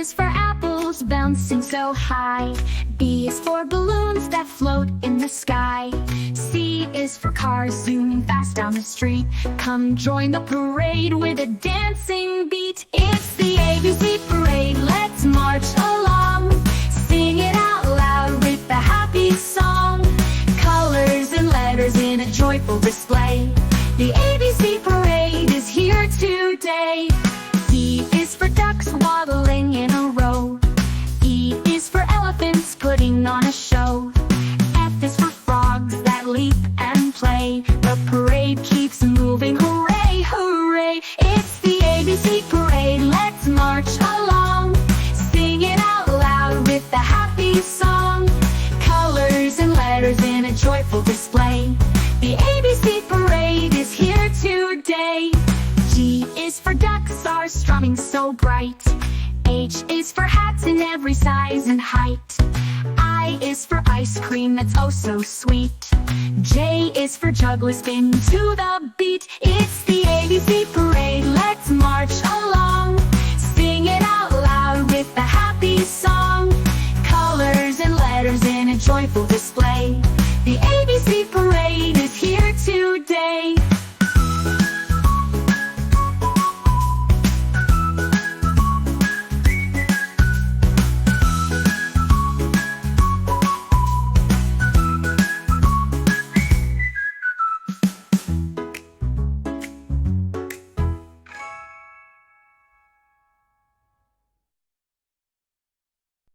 is for apples bouncing so high. B is for balloons that float in the sky. C is for cars zooming fast down the street. Come join the parade with a dancing beat. It's the ABC parade, let's march along. Sing it out loud with a happy song. Colors and letters in a joyful display. The ABC parade is here today. D is for ducks waddling in a row. E is for elephants putting on a show. F is for frogs that leap and play. The parade keeps moving, hooray, hooray. It's the ABC parade, let's march along. Sing it out loud with a happy song. Colors and letters in a joyful display. The ABC parade is here today. G is for ducks are strumming so bright. H is for hats in every size and height. I is for ice cream that's oh so sweet. J is for jugglers spin to the beat. It's the ABC parade, let's march along. Sing it out loud with a happy song. Colors and letters in a joyful display.